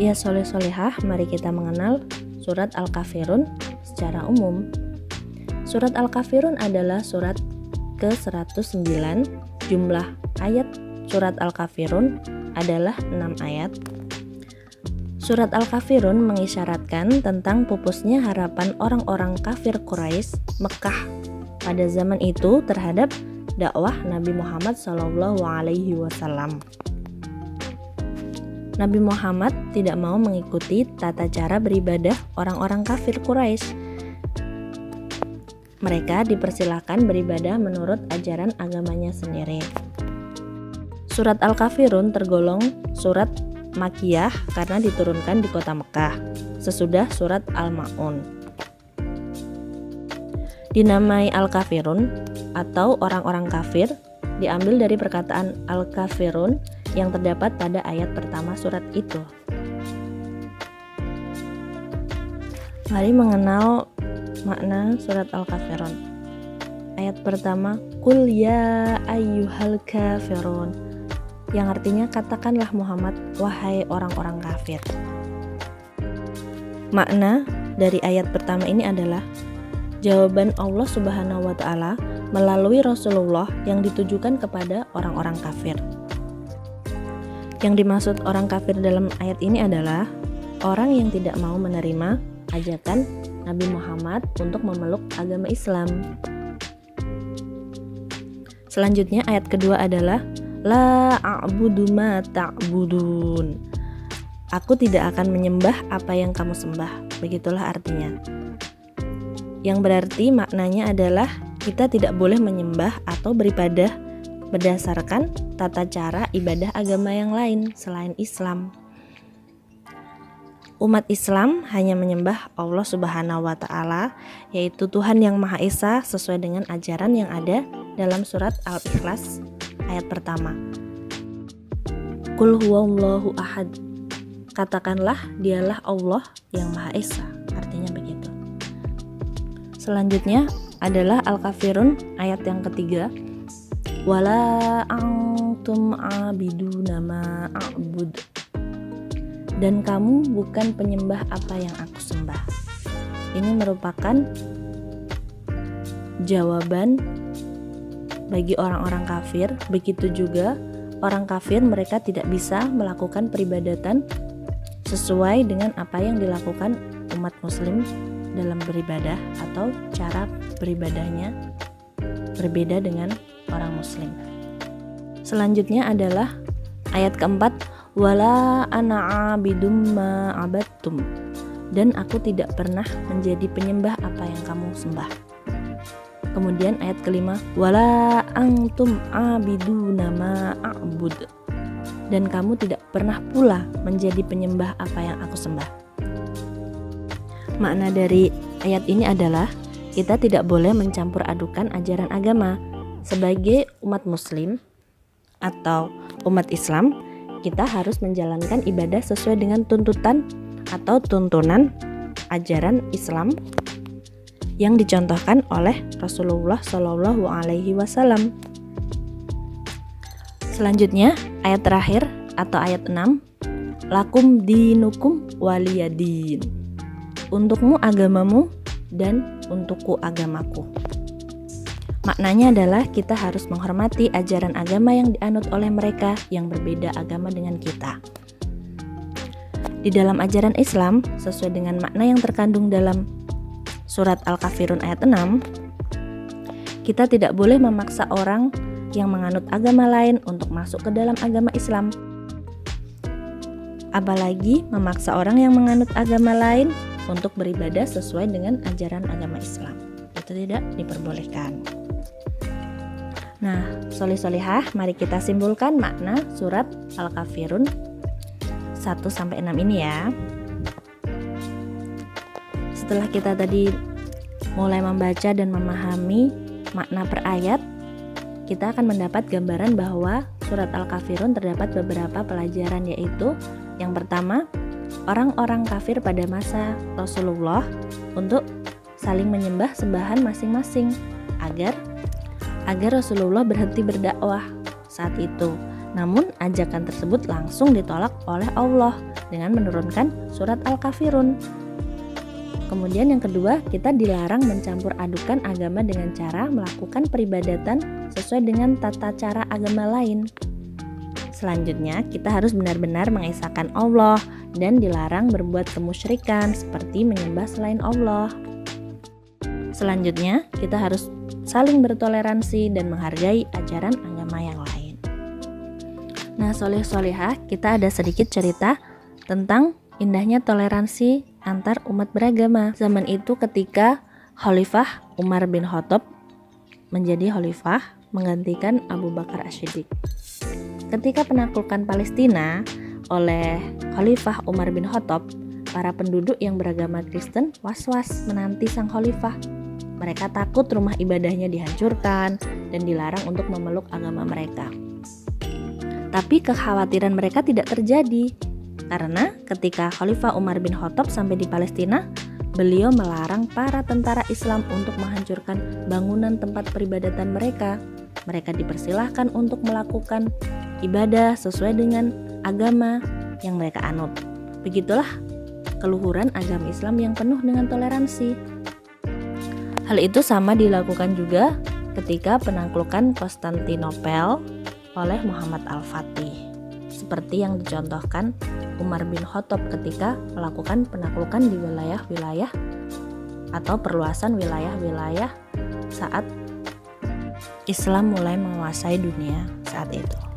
Ya soleh-solehah, mari kita mengenal surat Al-Kafirun secara umum. Surat Al-Kafirun adalah surat ke-109. Jumlah ayat surat Al-Kafirun adalah 6 ayat. Surat Al-Kafirun mengisyaratkan tentang pupusnya harapan orang-orang kafir Quraisy Mekah pada zaman itu terhadap dakwah Nabi Muhammad SAW. Nabi Muhammad tidak mau mengikuti tata cara beribadah orang-orang kafir Quraisy. Mereka dipersilakan beribadah menurut ajaran agamanya sendiri. Surat Al-Kafirun tergolong surat Makkiyah karena diturunkan di kota Mekah sesudah surat Al-Ma'un. Dinamai Al-Kafirun atau orang-orang kafir diambil dari perkataan Al-Kafirun yang terdapat pada ayat pertama surat itu. Mari mengenal makna surat Al-Kafirun. Ayat pertama, Qul ya ayyuhal kafirun, yang artinya katakanlah Muhammad, wahai orang-orang kafir. Makna dari ayat pertama ini adalah jawaban Allah Subhanahu wa Ta'ala melalui Rasulullah yang ditujukan kepada orang-orang kafir. Yang dimaksud orang kafir dalam ayat ini adalah orang yang tidak mau menerima ajakan Nabi Muhammad untuk memeluk agama Islam. Selanjutnya ayat kedua adalah La a'budu ma ta'budun. Aku tidak akan menyembah apa yang kamu sembah. Begitulah artinya. Yang berarti maknanya adalah kita tidak boleh menyembah atau beribadah berdasarkan tata cara ibadah agama yang lain selain Islam. Umat Islam hanya menyembah Allah Subhanahu wa Ta'ala, yaitu Tuhan yang Maha Esa sesuai dengan ajaran yang ada dalam surat Al-Ikhlas ayat pertama. Qul huwallahu ahad. Katakanlah dialah Allah yang Maha Esa, artinya begitu. Selanjutnya adalah Al-Kafirun ayat yang ketiga. Wala antum abiduna ma a'bud. Dan kamu bukan penyembah apa yang aku sembah. Ini merupakan jawaban bagi orang-orang kafir. Begitu juga orang kafir, mereka tidak bisa melakukan peribadatan sesuai dengan apa yang dilakukan umat muslim dalam beribadah, atau cara beribadahnya berbeda dengan orang muslim. Selanjutnya adalah ayat keempat, wala ana abidum ma abattum, dan aku tidak pernah menjadi penyembah apa yang kamu sembah. Kemudian ayat kelima, wala antum abiduna ma a'bud, dan kamu tidak pernah pula menjadi penyembah apa yang aku sembah. Makna dari ayat ini adalah kita tidak boleh mencampur adukan ajaran agama. Sebagai umat muslim atau umat Islam, kita harus menjalankan ibadah sesuai dengan tuntutan atau tuntunan ajaran Islam yang dicontohkan oleh Rasulullah SAW. Selanjutnya ayat terakhir atau ayat 6, lakum dinukum waliyadin. Untukmu agamamu dan untukku agamaku. Maknanya adalah kita harus menghormati ajaran agama yang dianut oleh mereka yang berbeda agama dengan kita. Di dalam ajaran Islam, sesuai dengan makna yang terkandung dalam surat Al-Kafirun ayat 6, kita tidak boleh memaksa orang yang menganut agama lain untuk masuk ke dalam agama Islam. Apalagi memaksa orang yang menganut agama lain untuk beribadah sesuai dengan ajaran agama Islam. Itu tidak diperbolehkan. Nah, soleh-solehah, mari kita simpulkan makna surat Al-Kafirun 1-6 ini ya. Setelah kita tadi mulai membaca dan memahami makna per ayat, kita akan mendapat gambaran bahwa surat Al-Kafirun terdapat beberapa pelajaran, yaitu yang pertama, orang-orang kafir pada masa Rasulullah untuk saling menyembah sembahan masing-masing agar Rasulullah berhenti berdakwah saat itu. Namun ajakan tersebut langsung ditolak oleh Allah dengan menurunkan surat Al-Kafirun. Kemudian yang kedua, kita dilarang mencampur adukan agama dengan cara melakukan peribadatan sesuai dengan tata cara agama lain. Selanjutnya, kita harus benar-benar mengesahkan Allah dan dilarang berbuat kemusyrikan seperti menyembah selain Allah. Selanjutnya, kita harus saling bertoleransi dan menghargai ajaran agama yang lain. Nah, soleh-solehah, kita ada sedikit cerita tentang indahnya toleransi antar umat beragama. Zaman itu ketika Khalifah Umar bin Khattab menjadi khalifah menggantikan Abu Bakar As-Siddiq. Ketika penaklukan Palestina oleh Khalifah Umar bin Khattab, para penduduk yang beragama Kristen was-was menanti sang khalifah. Mereka takut rumah ibadahnya dihancurkan dan dilarang untuk memeluk agama mereka. Tapi kekhawatiran mereka tidak terjadi. Karena ketika Khalifah Umar bin Khattab sampai di Palestina, beliau melarang para tentara Islam untuk menghancurkan bangunan tempat peribadatan mereka. Mereka dipersilahkan untuk melakukan ibadah sesuai dengan agama yang mereka anut. Begitulah keluhuran agama Islam yang penuh dengan toleransi. Hal itu sama dilakukan juga ketika penaklukan Konstantinopel oleh Muhammad Al-Fatih. Seperti yang dicontohkan Umar bin Khattab ketika melakukan penaklukan di wilayah-wilayah atau perluasan wilayah-wilayah saat Islam mulai menguasai dunia saat itu.